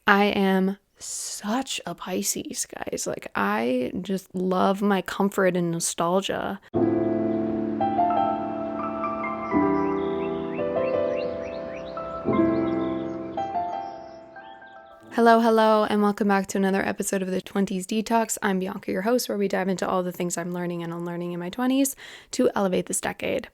I am such a Pisces, guys. Like, I just love my comfort and nostalgia. Hello, and welcome back to another episode of the 20s Detox. I'm Bianca, your host, where we dive into all the things I'm learning and unlearning in my 20s to elevate this decade.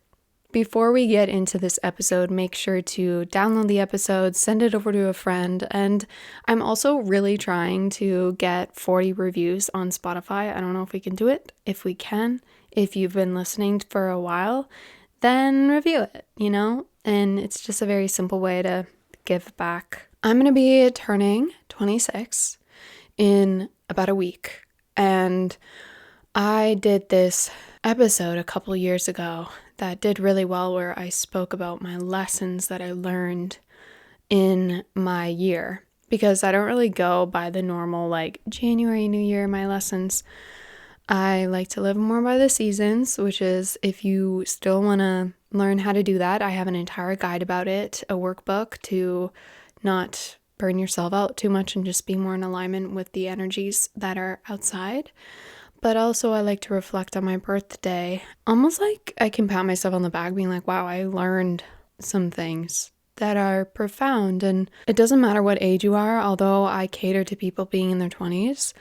Before we get into this episode, make sure to download the episode, send it over to a friend, and I'm also really trying to get 40 reviews on Spotify. I don't know if we can do it. If we can, if you've been listening for a while, then review it, And it's just a very simple way to give back. I'm going to be turning 26 in about a week, and I did this episode a couple years ago that did really well where I spoke about my lessons that I learned in my year, because I don't really go by the normal like January, New Year, my lessons. I like to live more by the seasons, which is, if you still want to learn how to do that, I have an entire guide about it, a workbook to not burn yourself out too much and just be more in alignment with the energies that are outside. But also I like to reflect on my birthday, almost like I can pat myself on the back being like, wow, I learned some things that are profound. And it doesn't matter what age you are, although I cater to people being in their 20s.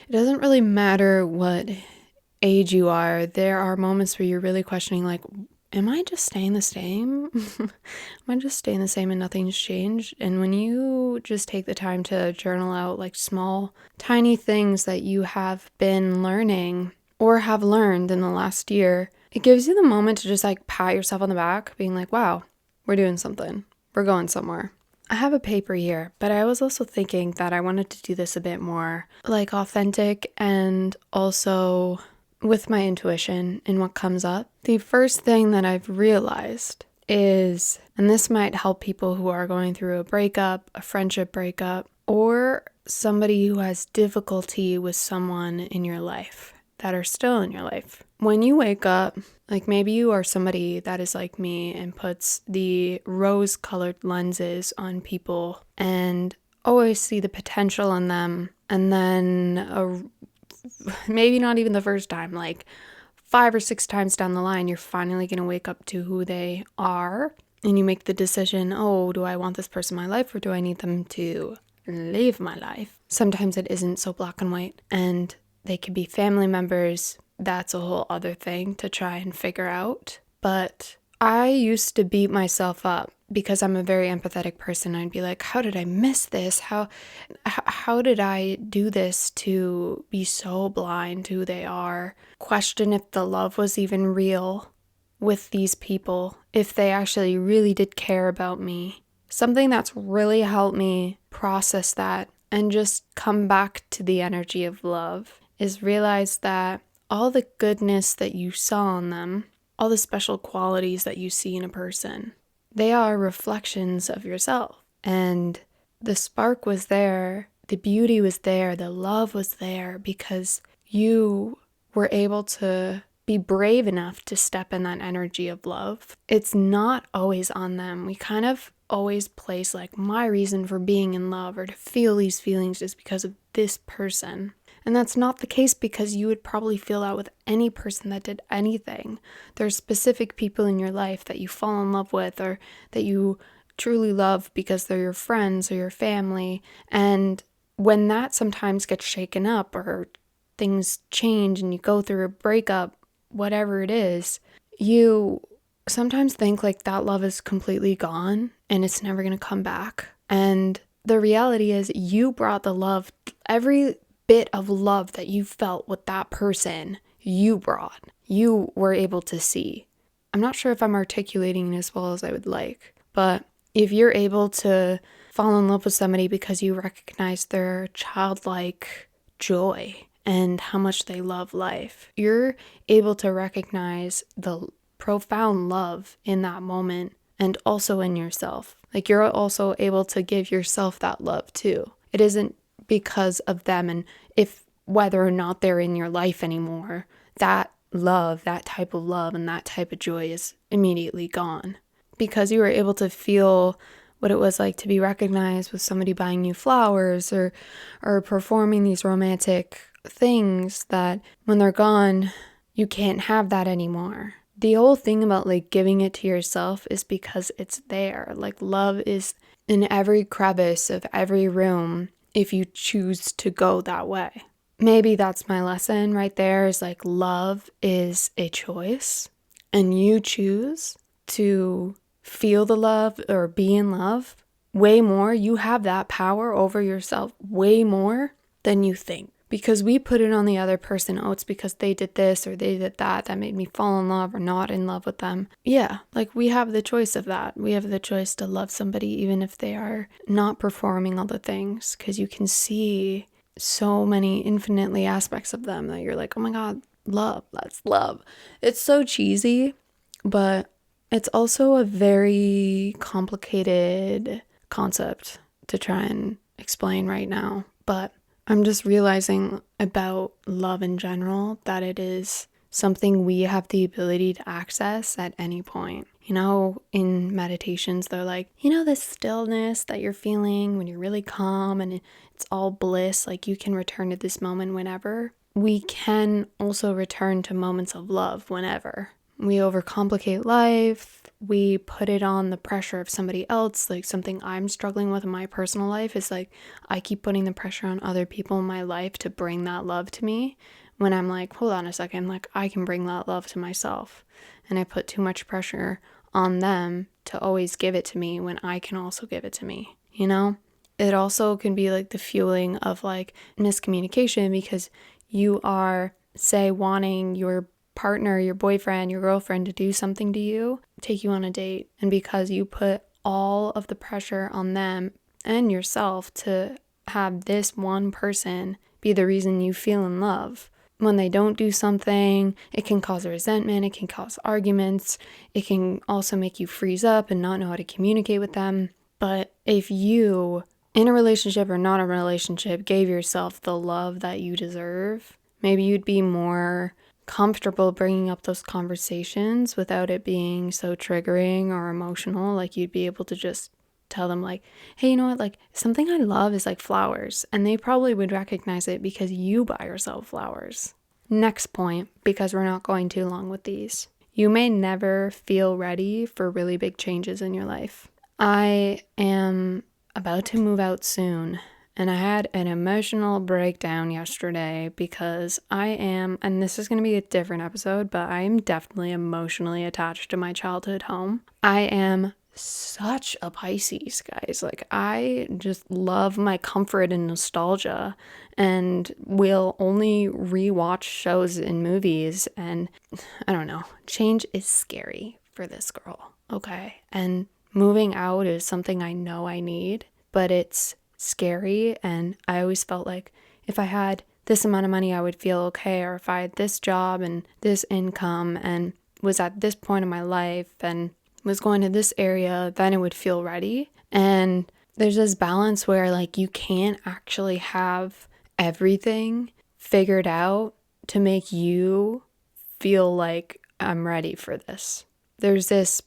It doesn't really matter what age you are. There are moments where you're really questioning, like, am I just staying the same? Am I just staying the same and nothing's changed? And when you just take the time to journal out like small, tiny things that you have been learning or have learned in the last year, it gives you the moment to just like pat yourself on the back, being like, wow, we're doing something. We're going somewhere. I have a paper here, but I was also thinking that I wanted to do this a bit more like authentic and also with my intuition and what comes up. The first thing that I've realized is, and this might help people who are going through a breakup, a friendship breakup, or somebody who has difficulty with someone in your life that are still in your life. When you wake up, like maybe you are somebody that is like me and puts the rose-colored lenses on people and always see the potential in them, and then maybe not even the first time, like 5 or 6 times down the line, you're finally going to wake up to who they are, and you make the decision, oh, do I want this person in my life or do I need them to leave my life? Sometimes it isn't so black and white, and they could be family members. That's a whole other thing to try and figure out. But I used to beat myself up because I'm a very empathetic person. I'd be like, how did I miss this? How did I do this to be so blind to who they are? Question if the love was even real with these people, if they actually really did care about me. Something that's really helped me process that and just come back to the energy of love is realize that all the goodness that you saw in them, all the special qualities that you see in a person, they are reflections of yourself. And the spark was there, the beauty was there, the love was there because you were able to be brave enough to step in that energy of love. It's not always on them. We kind of always place like my reason for being in love or to feel these feelings is because of this person. And that's not the case, because you would probably feel that with any person that did anything. There's specific people in your life that you fall in love with or that you truly love because they're your friends or your family. And when that sometimes gets shaken up or things change and you go through a breakup, whatever it is, you sometimes think like that love is completely gone and it's never going to come back. And the reality is you brought the love, every bit of love that you felt with that person, you were able to see. I'm not sure if I'm articulating it as well as I would like, but if you're able to fall in love with somebody because you recognize their childlike joy and how much they love life, you're able to recognize the profound love in that moment and also in yourself. Like you're also able to give yourself that love too. It isn't because of them, and if whether or not they're in your life anymore, that love, that type of love and that type of joy is immediately gone because you were able to feel what it was like to be recognized with somebody buying you flowers or performing these romantic things that when they're gone, you can't have that anymore. The whole thing about like giving it to yourself is because it's there. Like love is in every crevice of every room if you choose to go that way. Maybe that's my lesson right there, is like love is a choice and you choose to feel the love or be in love way more. You have that power over yourself way more than you think. Because we put it on the other person. Oh, it's because they did this or they did that made me fall in love or not in love with them. Yeah, like we have the choice of that. We have the choice to love somebody even if they are not performing all the things, because you can see so many infinitely aspects of them that you're like, oh my God, love, that's love. It's so cheesy, but it's also a very complicated concept to try and explain right now. But I'm just realizing about love in general that it is something we have the ability to access at any point. You know, in meditations, they're like, you know, this stillness that you're feeling when you're really calm and it's all bliss, like you can return to this moment whenever. We can also return to moments of love whenever. We overcomplicate life. We put it on the pressure of somebody else. Like something I'm struggling with in my personal life is like I keep putting the pressure on other people in my life to bring that love to me, when I'm like, hold on a second, like I can bring that love to myself. And I put too much pressure on them to always give it to me when I can also give it to me, you know? It also can be like the fueling of like miscommunication, because you are, say, wanting your partner, your boyfriend, your girlfriend to do something to you, take you on a date. And because you put all of the pressure on them and yourself to have this one person be the reason you feel in love, when they don't do something, it can cause resentment, it can cause arguments, it can also make you freeze up and not know how to communicate with them. But if you, in a relationship or not a relationship, gave yourself the love that you deserve, maybe you'd be more comfortable bringing up those conversations without it being so triggering or emotional. Like you'd be able to just tell them like, hey, you know what, like something I love is like flowers, and they probably would recognize it because you buy yourself flowers. Next point, because we're not going too long with these. You may never feel ready for really big changes in your life. I am about to move out soon, and I had an emotional breakdown yesterday because I am, and this is going to be a different episode, but I am definitely emotionally attached to my childhood home. I am such a Pisces, guys. Like I just love my comfort and nostalgia, and will only rewatch shows and movies. And I don't know, change is scary for this girl, okay? And moving out is something I know I need, but it's scary. And I always felt like if I had this amount of money, I would feel okay. Or if I had this job and this income and was at this point in my life and was going to this area, then it would feel ready. And there's this balance where like you can't actually have everything figured out to make you feel like I'm ready for this. There's this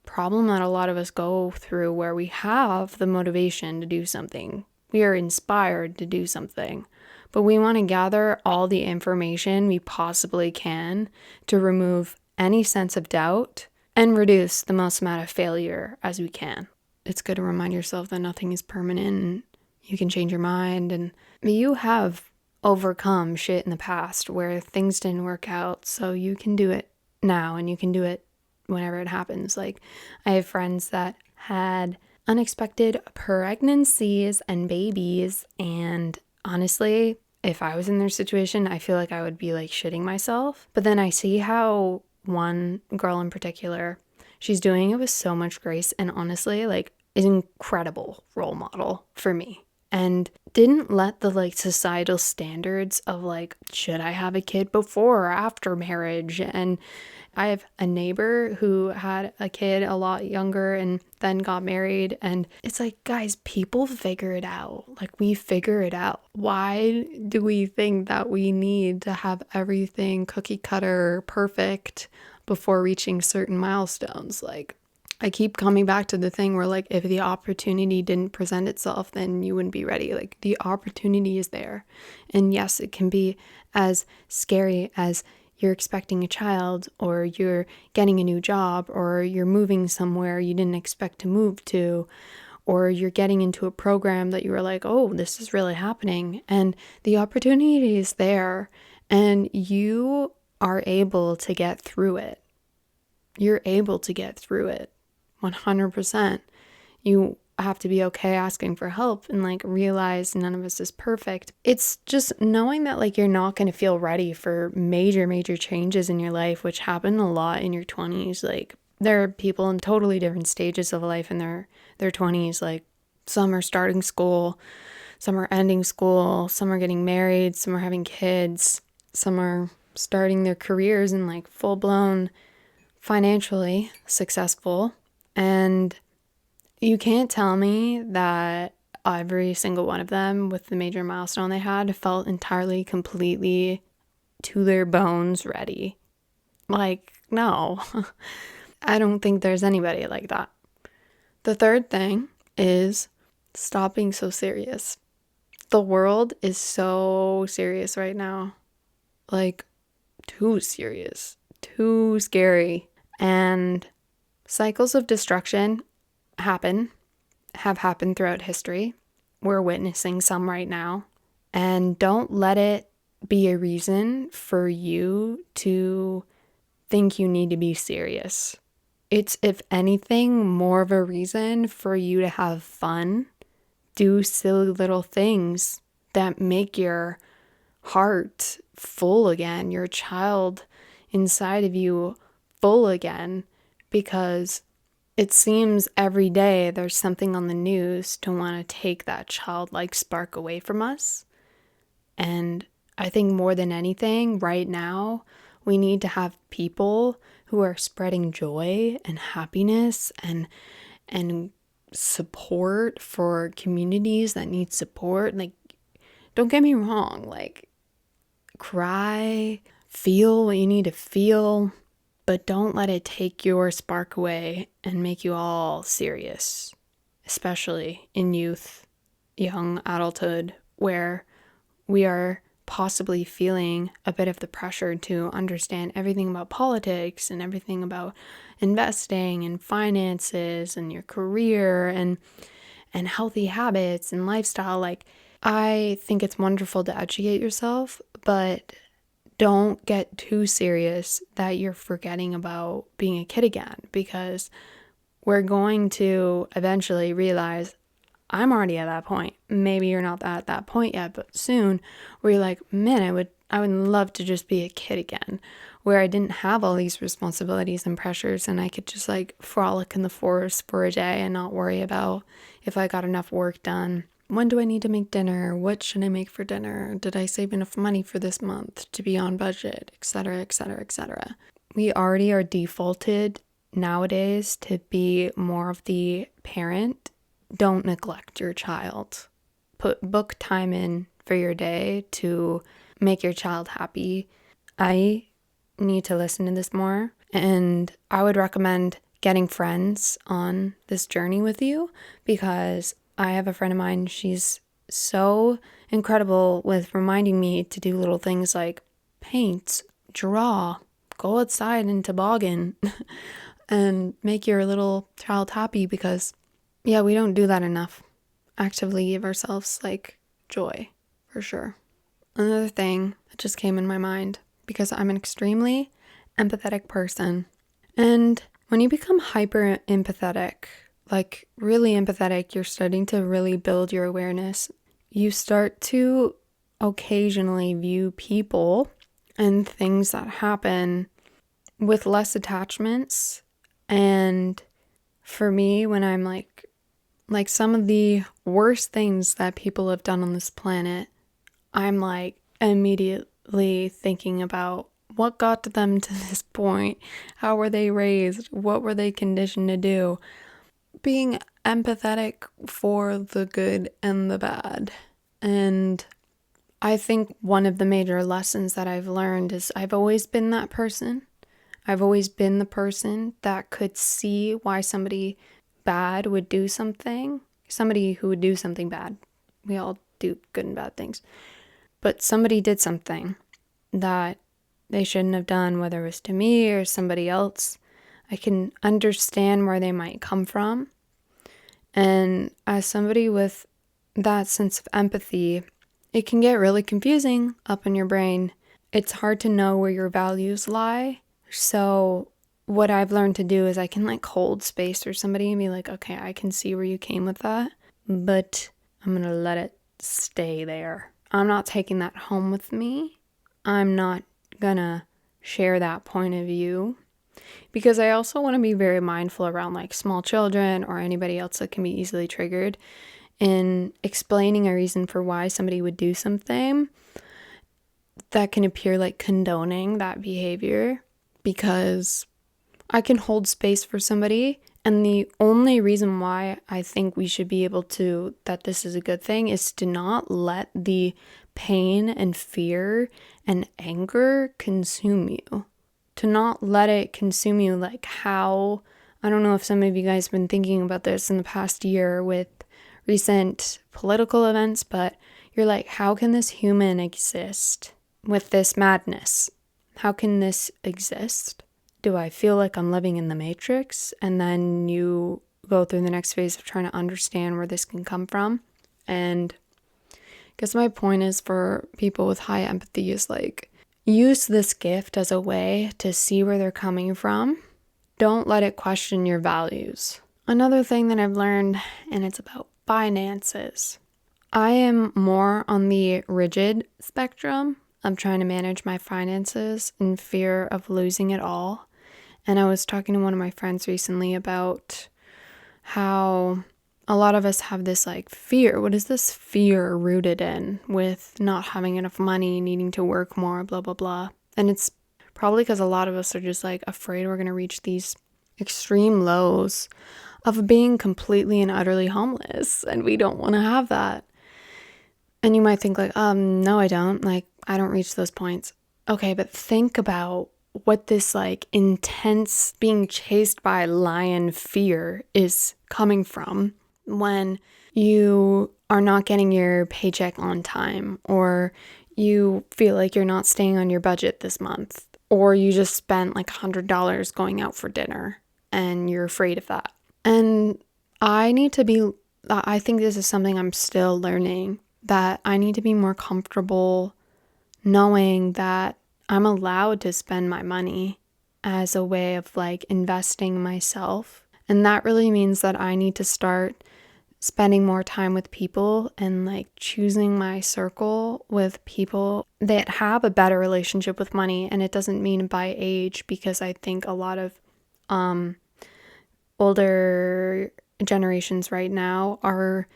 problem that a lot of us go through where we have the motivation to do something. We are inspired to do something, but we want to gather all the information we possibly can to remove any sense of doubt and reduce the most amount of failure as we can. It's good to remind yourself that nothing is permanent and you can change your mind. And you have overcome shit in the past where things didn't work out, so you can do it now and you can do it whenever it happens. Like I have friends that had unexpected pregnancies and babies, and honestly, if I was in their situation, I feel like I would be like shitting myself. But then I see how one girl in particular, she's doing it with so much grace and honestly like is an incredible role model for me, and didn't let the like societal standards of like, should I have a kid before or after marriage? And I have a neighbor who had a kid a lot younger and then got married. And it's like, guys, people figure it out. Like we figure it out. Why do we think that we need to have everything cookie cutter perfect before reaching certain milestones? Like, I keep coming back to the thing where, like, if the opportunity didn't present itself, then you wouldn't be ready. Like, the opportunity is there. And yes, it can be as scary as you're expecting a child, or you're getting a new job, or you're moving somewhere you didn't expect to move to, or you're getting into a program that you were like, oh, this is really happening. And the opportunity is there, and you are able to get through it. You're able to get through it 100%. You have to be okay asking for help and like realize none of us is perfect. It's just knowing that like you're not going to feel ready for major changes in your life, which happen a lot in your 20s. Like, there are people in totally different stages of life in their 20s. Like, some are starting school, some are ending school, some are getting married, some are having kids, some are starting their careers and like full blown financially successful. And you can't tell me that every single one of them with the major milestone they had felt entirely, completely to their bones ready. Like, no. I don't think there's anybody like that. The third thing is stop being so serious. The world is so serious right now. Like, too serious, too scary. And cycles of destruction have happened throughout history. We're witnessing some right now. And don't let it be a reason for you to think you need to be serious. It's, if anything, more of a reason for you to have fun. Do silly little things that make your heart full again, your child inside of you full again, because it seems every day there's something on the news to want to take that childlike spark away from us. And I think more than anything right now, we need to have people who are spreading joy and happiness and support for communities that need support. Like, don't get me wrong, like, cry, feel what you need to feel, but don't let it take your spark away and make you all serious, especially in youth, young adulthood, where we are possibly feeling a bit of the pressure to understand everything about politics and everything about investing and finances and your career and healthy habits and lifestyle. Like, I think it's wonderful to educate yourself, but don't get too serious that you're forgetting about being a kid again, because we're going to eventually realize, I'm already at that point. Maybe you're not at that point yet, but soon, where you're like, man, I would love to just be a kid again, where I didn't have all these responsibilities and pressures, and I could just like frolic in the forest for a day and not worry about if I got enough work done. When do I need to make dinner? What should I make for dinner? Did I save enough money for this month to be on budget, etc., etc., etc. We already are defaulted nowadays to be more of the parent. Don't neglect your child. Book time in for your day to make your child happy. I need to listen to this more, and I would recommend getting friends on this journey with you, because I have a friend of mine, she's so incredible with reminding me to do little things like paint, draw, go outside and toboggan, and make your little child happy, because yeah, we don't do that enough. Actively give ourselves like joy, for sure. Another thing that just came in my mind, because I'm an extremely empathetic person. And when you become hyper empathetic, like really empathetic, you're starting to really build your awareness. You start to occasionally view people and things that happen with less attachments. And for me, when I'm like some of the worst things that people have done on this planet, I'm like immediately thinking about what got them to this point. How were they raised? What were they conditioned to do? Being empathetic for the good and the bad. And I think one of the major lessons that I've learned is I've always been that person. I've always been the person that could see why somebody bad would do something. Somebody who would do something bad. We all do good and bad things. But somebody did something that they shouldn't have done, whether it was to me or somebody else. I can understand where they might come from. And as somebody with that sense of empathy, it can get really confusing up in your brain. It's hard to know where your values lie. So what I've learned to do is I can hold space for somebody and be like, okay, I can see where you came with that, but I'm going to let it stay there. I'm not taking that home with me. I'm not going to share that point of view, because I also want to be very mindful around small children or anybody else that can be easily triggered in explaining a reason for why somebody would do something that can appear like condoning that behavior, because I can hold space for somebody. And the only reason why I think we should be able to, that this is a good thing, is to not let the pain and fear and anger consume you. To not let it consume you how, I don't know if some of you guys have been thinking about this in the past year with recent political events, but you're like, how can this human exist with this madness? How can this exist? Do I feel like I'm living in the Matrix? And then you go through the next phase of trying to understand where this can come from. And I guess my point is, for people with high empathy, is use this gift as a way to see where they're coming from. Don't let it question your values. Another thing that I've learned, and it's about finances. I am more on the rigid spectrum of trying to manage my finances in fear of losing it all. And I was talking to one of my friends recently about how a lot of us have this fear. What is this fear rooted in with not having enough money, needing to work more, blah, blah, blah. And it's probably because a lot of us are just afraid we're going to reach these extreme lows of being completely and utterly homeless. And we don't want to have that. And you might think no, I don't. I don't reach those points. Okay, but think about what this intense being chased by lion fear is coming from when you are not getting your paycheck on time, or you feel like you're not staying on your budget this month, or you just spent $100 going out for dinner and you're afraid of that. And I think this is something I'm still learning, that I need to be more comfortable knowing that I'm allowed to spend my money as a way of investing myself. And that really means that I need to start spending more time with people and choosing my circle with people that have a better relationship with money. And it doesn't mean by age, because I think a lot of older generations right now are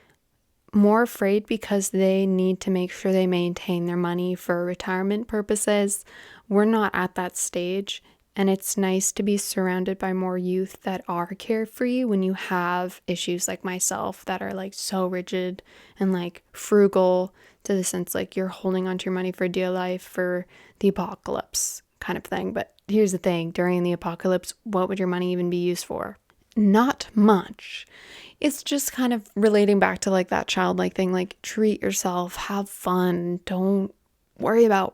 more afraid because they need to make sure they maintain their money for retirement purposes. We're not at that stage. And it's nice to be surrounded by more youth that are carefree when you have issues like myself that are so rigid and frugal, to the sense you're holding onto your money for dear life for the apocalypse kind of thing. But here's the thing, during the apocalypse, what would your money even be used for? Not much. It's just kind of relating back to that childlike thing, treat yourself, have fun, don't worry about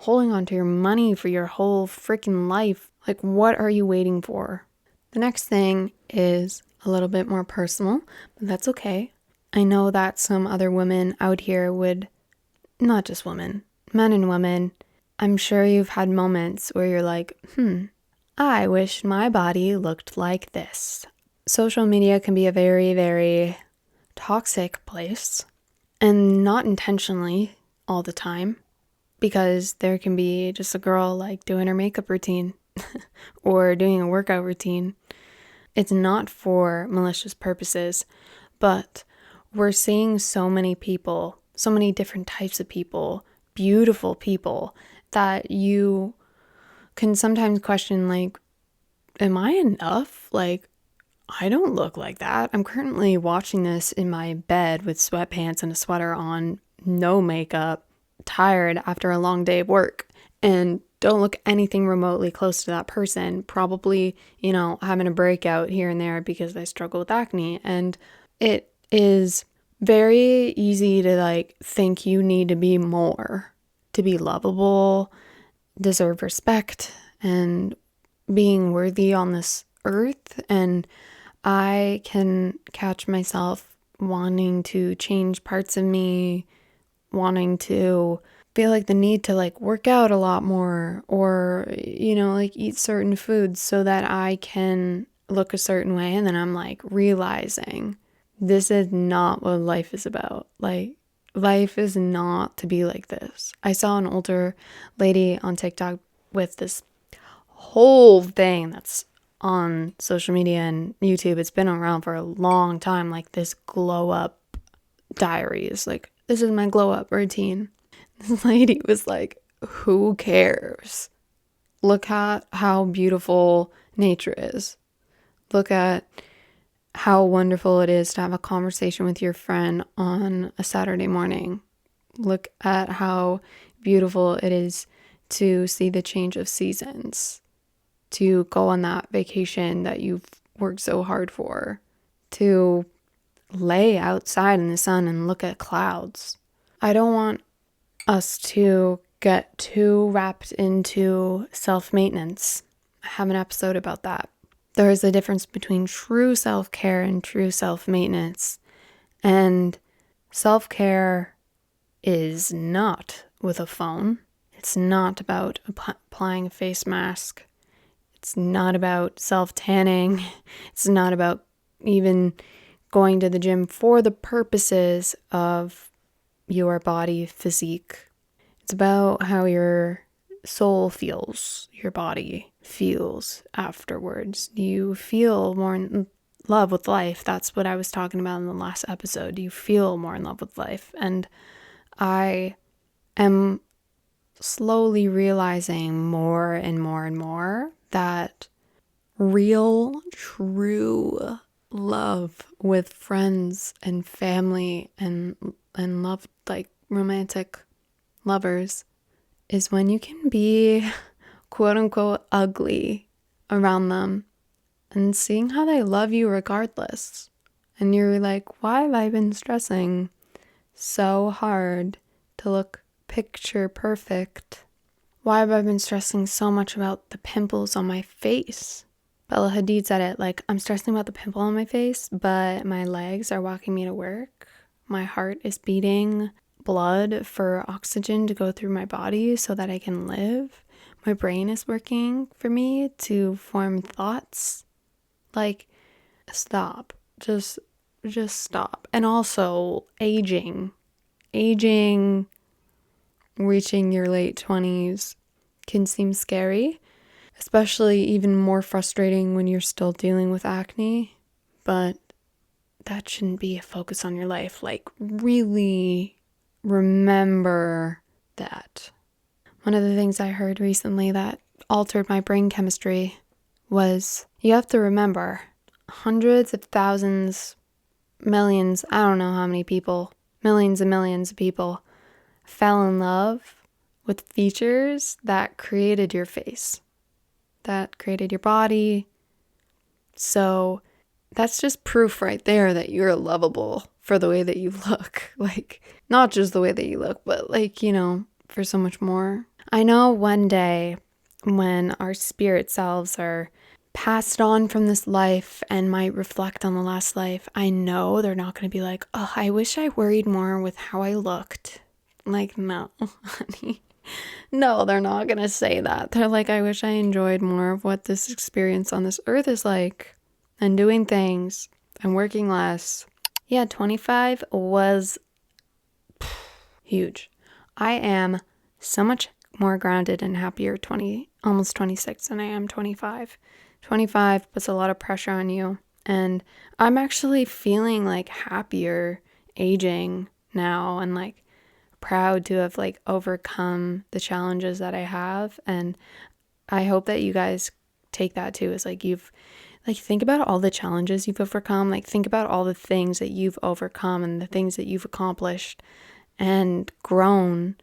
holding on to your money for your whole freaking life. What are you waiting for? The next thing is a little bit more personal, but that's okay. I know that some other women out here would, not just women, men and women, I'm sure you've had moments where you're I wish my body looked like this. Social media can be a very, very toxic place, and not intentionally all the time. Because there can be just a girl doing her makeup routine or doing a workout routine. It's not for malicious purposes, but we're seeing so many people, so many different types of people, beautiful people, that you can sometimes question, am I enough? I don't look like that. I'm currently watching this in my bed with sweatpants and a sweater on, no makeup, tired after a long day of work, and don't look anything remotely close to that person, probably, having a breakout here and there because I struggle with acne. And it is very easy to like think you need to be more to be lovable, deserve respect, and being worthy on this earth. And I can catch myself wanting to change parts of me, wanting to feel like the need to like work out a lot more, or like eat certain foods so that I can look a certain way. And then I'm like realizing this is not what life is about. Like, life is not to be like this. I saw an older lady on TikTok with this whole thing that's on social media and YouTube. It's been around for a long time, like this glow up diaries. Like, this is my glow up routine. This lady was like, who cares? Look at how beautiful nature is. Look at how wonderful it is to have a conversation with your friend on a Saturday morning. Look at how beautiful it is to see the change of seasons, to go on that vacation that you've worked so hard for, to lay outside in the sun and look at clouds. I don't want us to get too wrapped into self-maintenance. I have an episode about that. There is a difference between true self-care and true self-maintenance. And self-care is not with a phone. It's not about applying a face mask. It's not about self-tanning. It's not about even going to the gym for the purposes of your body physique. It's about how your soul feels, your body feels afterwards. You feel more in love with life. That's what I was talking about in the last episode. You feel more in love with life. And I am slowly realizing more and more and more that real, true love with friends and family and love, like romantic lovers, is when you can be quote unquote ugly around them and seeing how they love you regardless. And you're like, why have I been stressing so hard to look picture perfect? Why have I been stressing so much about the pimples on my face? Bella Hadid said it, like, I'm stressing about the pimple on my face, but my legs are walking me to work. My heart is beating blood for oxygen to go through my body so that I can live. My brain is working for me to form thoughts. Like, stop. Just stop. And also, aging, reaching your late 20s can seem scary, especially even more frustrating when you're still dealing with acne, but that shouldn't be a focus on your life. Like, really remember that. One of the things I heard recently that altered my brain chemistry was, you have to remember, hundreds of thousands, millions, I don't know how many people, millions and millions of people fell in love with features that created your face, that created your body. So that's just proof right there that you're lovable for the way that you look. Like, not just the way that you look, but like, for so much more. I know one day when our spirit selves are passed on from this life and might reflect on the last life, I know they're not going to be like, oh, I wish I worried more with how I looked. Like, no, honey. No, they're not going to say that. They're like, I wish I enjoyed more of what this experience on this earth is like, and doing things and working less. Yeah, 25 was huge. I am so much more grounded and happier almost 26 than I am 25. 25 puts a lot of pressure on you, and I'm actually feeling like happier aging now, and like proud to have like overcome the challenges that I have. And I hope that you guys take that too, is like, you've like, think about all the challenges you've overcome. Like, think about all the things that you've overcome and the things that you've accomplished and grown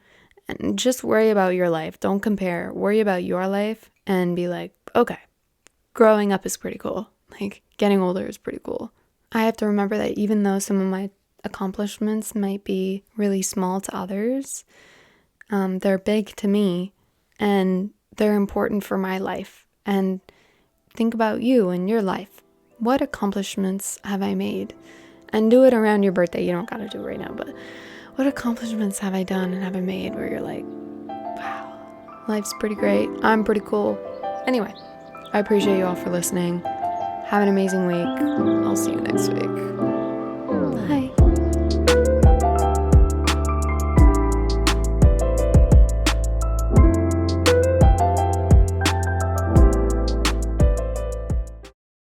And just worry about your life. Don't compare. Worry about your life and be like, okay, growing up is pretty cool. Like, getting older is pretty cool. I have to remember that even though some of my accomplishments might be really small to others, they're big to me and they're important for my life. And think about you and your life. What accomplishments have I made? And do it around your birthday. You don't gotta do it right now, but what accomplishments have I done and have I made where you're like, wow, life's pretty great. I'm pretty cool. Anyway, I appreciate you all for listening. Have an amazing week. I'll see you next week.